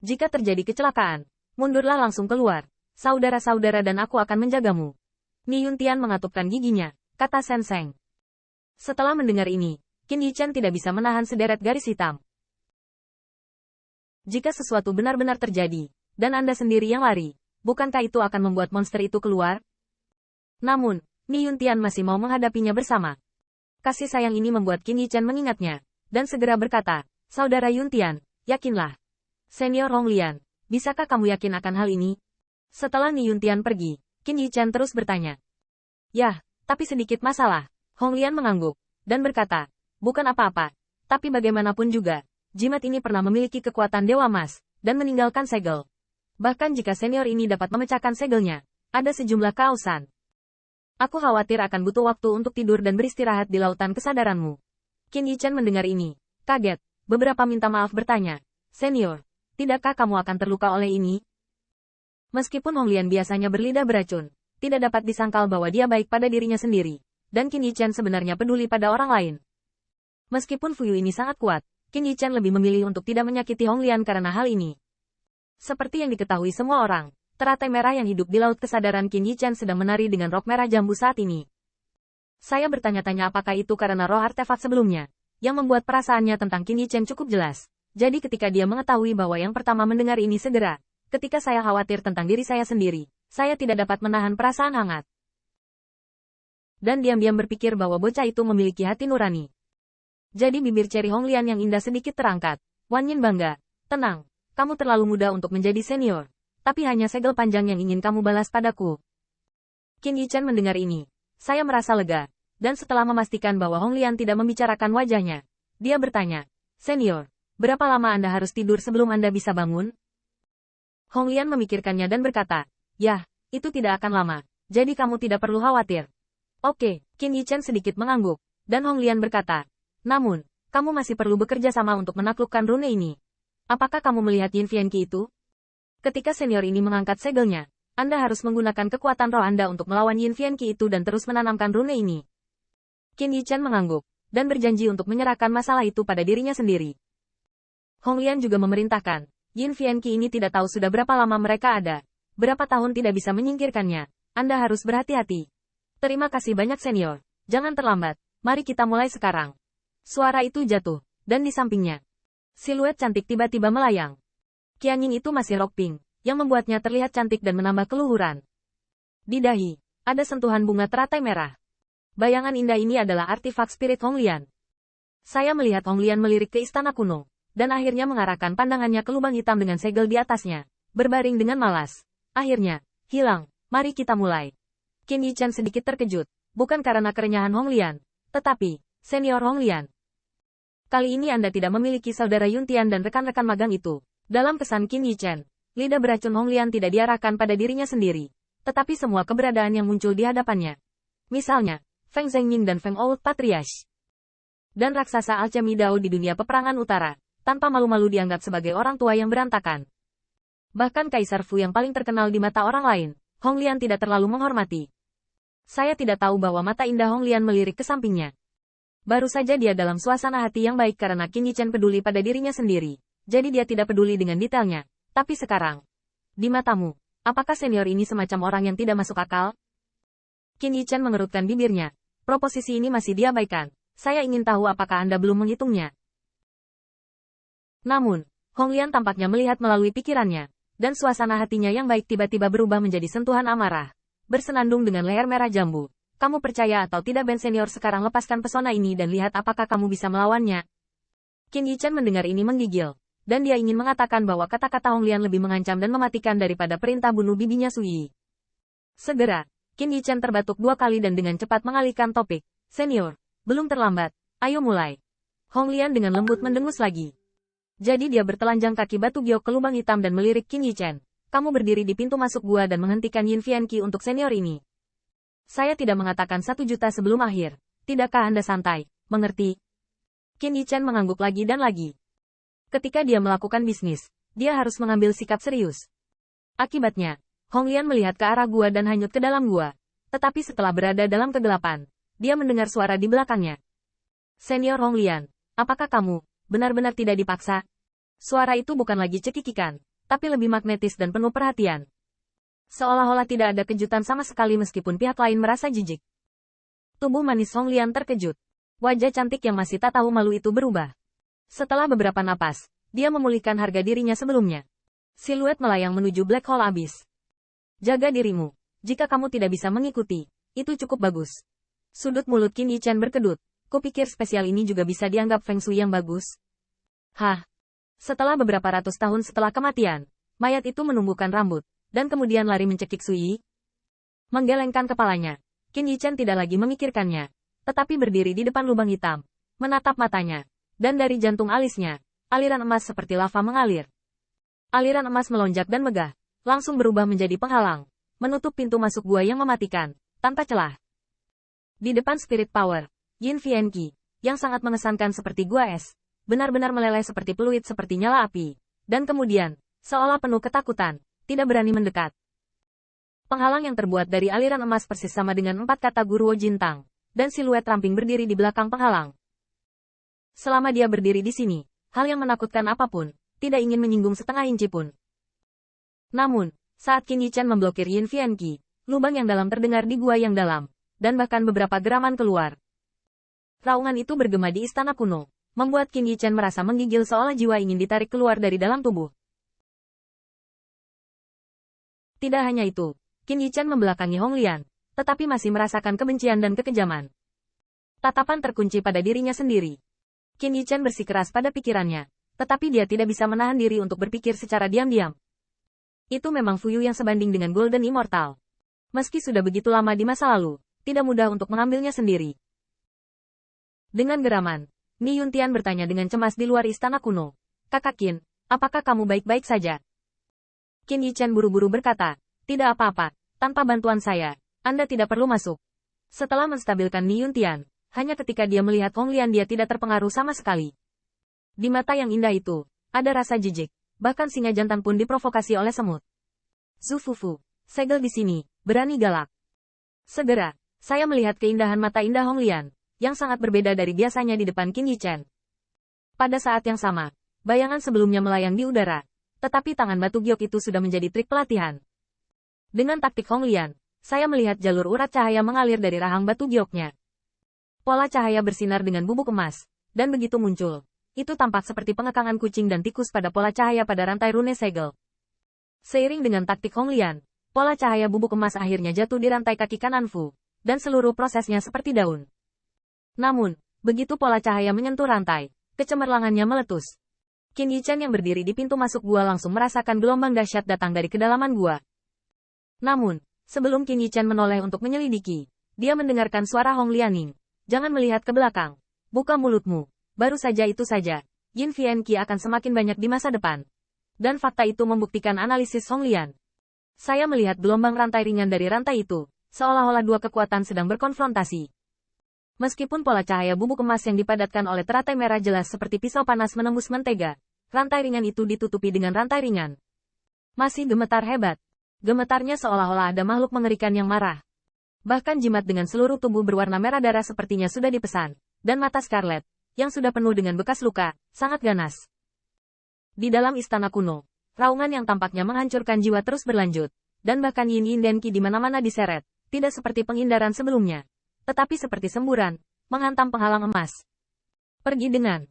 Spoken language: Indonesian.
Jika terjadi kecelakaan, mundurlah langsung keluar. Saudara-saudara dan aku akan menjagamu. Ni Yuntian mengatupkan giginya, kata Shen Seng. Setelah mendengar ini, Qin Yichen tidak bisa menahan sederet garis hitam. Jika sesuatu benar-benar terjadi, dan Anda sendiri yang lari, bukankah itu akan membuat monster itu keluar? Namun, Ni Yuntian masih mau menghadapinya bersama. Kasih sayang ini membuat Qin Yichen mengingatnya, dan segera berkata, Saudara Yuntian, yakinlah. Senior Honglian, bisakah kamu yakin akan hal ini? Setelah Ni Yuntian pergi, Qin Yichen terus bertanya. Yah, tapi sedikit masalah. Honglian mengangguk, dan berkata, bukan apa-apa. Tapi bagaimanapun juga, jimat ini pernah memiliki kekuatan Dewa Emas, dan meninggalkan segel. Bahkan jika senior ini dapat memecahkan segelnya, ada sejumlah keausan. Aku khawatir akan butuh waktu untuk tidur dan beristirahat di lautan kesadaranmu. Qin Yichen mendengar ini, kaget, beberapa minta maaf bertanya, Senior, tidakkah kamu akan terluka oleh ini? Meskipun Honglian biasanya berlidah beracun, tidak dapat disangkal bahwa dia baik pada dirinya sendiri, dan Qin Yichen sebenarnya peduli pada orang lain. Meskipun Fuyu ini sangat kuat, Qin Yichen lebih memilih untuk tidak menyakiti Honglian karena hal ini. Seperti yang diketahui semua orang, teratai merah yang hidup di laut kesadaran Qin Yichen sedang menari dengan rok merah jambu saat ini. Saya bertanya-tanya apakah itu karena roh artefak sebelumnya, yang membuat perasaannya tentang Qin Yichen cukup jelas. Jadi ketika dia mengetahui bahwa yang pertama mendengar ini segera, ketika saya khawatir tentang diri saya sendiri, saya tidak dapat menahan perasaan hangat. Dan diam-diam berpikir bahwa bocah itu memiliki hati nurani. Jadi bibir ceri Honglian yang indah sedikit terangkat. Wan Yin bangga. Tenang, kamu terlalu muda untuk menjadi senior. Tapi hanya segel panjang yang ingin kamu balas padaku. Qin Yichen mendengar ini. Saya merasa lega. Dan setelah memastikan bahwa Honglian tidak membicarakan wajahnya, dia bertanya, Senior, berapa lama Anda harus tidur sebelum Anda bisa bangun? Honglian memikirkannya dan berkata, Yah, itu tidak akan lama. Jadi kamu tidak perlu khawatir. Oke, Qin Yichen sedikit mengangguk. Dan Honglian berkata, namun, kamu masih perlu bekerja sama untuk menaklukkan rune ini. Apakah kamu melihat Yin Fianqi itu? Ketika senior ini mengangkat segelnya, Anda harus menggunakan kekuatan roh Anda untuk melawan Yin Fianqi itu dan terus menanamkan rune ini. Qin Yichen mengangguk, dan berjanji untuk menyerahkan masalah itu pada dirinya sendiri. Honglian juga memerintahkan, Yin Fianqi ini tidak tahu sudah berapa lama mereka ada. Berapa tahun tidak bisa menyingkirkannya. Anda harus berhati-hati. Terima kasih banyak senior. Jangan terlambat. Mari kita mulai sekarang. Suara itu jatuh, dan di sampingnya, siluet cantik tiba-tiba melayang. Qianying itu masih rok pink, yang membuatnya terlihat cantik dan menambah keluhuran. Di dahi, ada sentuhan bunga teratai merah. Bayangan indah ini adalah artefak spirit Honglian. Saya melihat Honglian melirik ke istana kuno, dan akhirnya mengarahkan pandangannya ke lubang hitam dengan segel di atasnya, berbaring dengan malas. Akhirnya, hilang. Mari kita mulai. Qin Yichen sedikit terkejut, bukan karena kerenyahan Honglian, tetapi, senior Honglian. Kali ini Anda tidak memiliki saudara Yuntian dan rekan-rekan magang itu. Dalam kesan Qin Yichen, lidah beracun Honglian tidak diarahkan pada dirinya sendiri, tetapi semua keberadaan yang muncul di hadapannya. Misalnya, Feng Zhengying dan Feng Old Patriarch. Dan raksasa alchemy Dao di dunia peperangan utara, tanpa malu-malu dianggap sebagai orang tua yang berantakan. Bahkan Kaisar Fu yang paling terkenal di mata orang lain, Honglian tidak terlalu menghormati. Saya tidak tahu bahwa mata indah Honglian melirik ke sampingnya. Baru saja dia dalam suasana hati yang baik karena Qin Yichen peduli pada dirinya sendiri, jadi dia tidak peduli dengan detailnya. Tapi sekarang, di matamu, apakah senior ini semacam orang yang tidak masuk akal? Qin Yichen mengerutkan bibirnya. Proposisi ini masih diabaikan. Saya ingin tahu apakah Anda belum menghitungnya. Namun, Honglian tampaknya melihat melalui pikirannya, dan suasana hatinya yang baik tiba-tiba berubah menjadi sentuhan amarah. Bersenandung dengan leher merah jambu. Kamu percaya atau tidak Ben Senior sekarang lepaskan pesona ini dan lihat apakah kamu bisa melawannya. Qin Yichen mendengar ini menggigil, dan dia ingin mengatakan bahwa kata-kata Honglian lebih mengancam dan mematikan daripada perintah bunuh bibinya Sui. Segera, Qin Yichen terbatuk 2 kali dan dengan cepat mengalihkan topik. Senior, belum terlambat, ayo mulai. Honglian dengan lembut mendengus lagi. Jadi dia bertelanjang kaki batu giok ke lubang hitam dan melirik Qin Yichen. Kamu berdiri di pintu masuk gua dan menghentikan Yin Fianqi untuk senior ini. Saya tidak mengatakan 1 juta sebelum akhir. Tidakkah Anda santai, mengerti? Qin Yichen mengangguk lagi dan lagi. Ketika dia melakukan bisnis, dia harus mengambil sikap serius. Akibatnya, Honglian melihat ke arah gua dan hanyut ke dalam gua. Tetapi setelah berada dalam kegelapan, dia mendengar suara di belakangnya. Senior Honglian, apakah kamu benar-benar tidak dipaksa? Suara itu bukan lagi cekikikan, tapi lebih magnetis dan penuh perhatian. Seolah-olah tidak ada kejutan sama sekali meskipun pihak lain merasa jijik. Tubuh manis Hong Lian terkejut. Wajah cantik yang masih tak tahu malu itu berubah. Setelah beberapa napas, dia memulihkan harga dirinya sebelumnya. Siluet melayang menuju Black Hole Abyss. Jaga dirimu. Jika kamu tidak bisa mengikuti, itu cukup bagus. Sudut mulut Qin Yichen berkedut. Kupikir spesial ini juga bisa dianggap feng shui yang bagus. Hah? Setelah beberapa ratus tahun setelah kematian, mayat itu menumbuhkan rambut, dan kemudian lari mencekik Sui. Menggelengkan kepalanya, Qin Yichen tidak lagi memikirkannya, tetapi berdiri di depan lubang hitam, menatap matanya, dan dari jantung alisnya, aliran emas seperti lava mengalir. Aliran emas melonjak dan megah, langsung berubah menjadi penghalang, menutup pintu masuk gua yang mematikan, tanpa celah. Di depan Spirit Power, Yin Fian Qi, yang sangat mengesankan seperti gua es, benar-benar meleleh seperti peluit seperti nyala api, dan kemudian, seolah penuh ketakutan, tidak berani mendekat. Penghalang yang terbuat dari aliran emas persis sama dengan 4 kata Guruo Jintang, dan siluet ramping berdiri di belakang penghalang. Selama dia berdiri di sini, hal yang menakutkan apapun, tidak ingin menyinggung setengah inci pun. Namun, saat Qin Yichen memblokir Yin Fian Qi, lubang yang dalam terdengar di gua yang dalam, dan bahkan beberapa geraman keluar. Raungan itu bergema di istana kuno, membuat Qin Yichen merasa menggigil seolah jiwa ingin ditarik keluar dari dalam tubuh. Tidak hanya itu, Qin Yichen membelakangi Hong Lian, tetapi masih merasakan kebencian dan kekejaman. Tatapan terkunci pada dirinya sendiri. Qin Yichen bersikeras pada pikirannya, tetapi dia tidak bisa menahan diri untuk berpikir secara diam-diam. Itu memang Fuyu yang sebanding dengan Golden Immortal. Meski sudah begitu lama di masa lalu, tidak mudah untuk mengambilnya sendiri. Dengan geraman, Ni Yuntian bertanya dengan cemas di luar istana kuno. Kakak Qin, apakah kamu baik-baik saja? Qin Yichen buru-buru berkata, tidak apa-apa, tanpa bantuan saya, Anda tidak perlu masuk. Setelah menstabilkan Ni Yuntian, hanya ketika dia melihat Hong Lian dia tidak terpengaruh sama sekali. Di mata yang indah itu, ada rasa jijik, bahkan singa jantan pun diprovokasi oleh semut. Zhu Fufu, segel di sini, berani galak. Segera, saya melihat keindahan mata indah Hong Lian, yang sangat berbeda dari biasanya di depan Qin Yichen. Pada saat yang sama, bayangan sebelumnya melayang di udara, tetapi tangan batu giok itu sudah menjadi trik pelatihan. Dengan taktik Hong Lian, saya melihat jalur urat cahaya mengalir dari rahang batu gioknya. Pola cahaya bersinar dengan bubuk emas, dan begitu muncul, itu tampak seperti pengekangan kucing dan tikus pada pola cahaya pada rantai rune segel. Seiring dengan taktik Hong Lian, pola cahaya bubuk emas akhirnya jatuh di rantai kaki kanan Fu, dan seluruh prosesnya seperti daun. Namun, begitu pola cahaya menyentuh rantai, kecemerlangannya meletus. Qin Yichen yang berdiri di pintu masuk gua langsung merasakan gelombang dahsyat datang dari kedalaman gua. Namun, sebelum Qin Yichen menoleh untuk menyelidiki, dia mendengarkan suara Hong Lianing. Jangan melihat ke belakang. Buka mulutmu. Baru saja itu saja. Yin Fian Qi akan semakin banyak di masa depan. Dan fakta itu membuktikan analisis Hong Lian. Saya melihat gelombang rantai ringan dari rantai itu, seolah-olah dua kekuatan sedang berkonfrontasi. Meskipun pola cahaya bubuk emas yang dipadatkan oleh teratai merah jelas seperti pisau panas menembus mentega, rantai ringan itu ditutupi dengan rantai ringan. Masih gemetar hebat. Gemetarnya seolah-olah ada makhluk mengerikan yang marah. Bahkan jimat dengan seluruh tubuh berwarna merah darah sepertinya sudah dipesan, dan mata Scarlet, yang sudah penuh dengan bekas luka, sangat ganas. Di dalam istana kuno, raungan yang tampaknya menghancurkan jiwa terus berlanjut, dan bahkan Yin Yin dan Qi di mana-mana diseret, tidak seperti penghindaran sebelumnya, tetapi seperti semburan, menghantam penghalang emas. Pergi dengan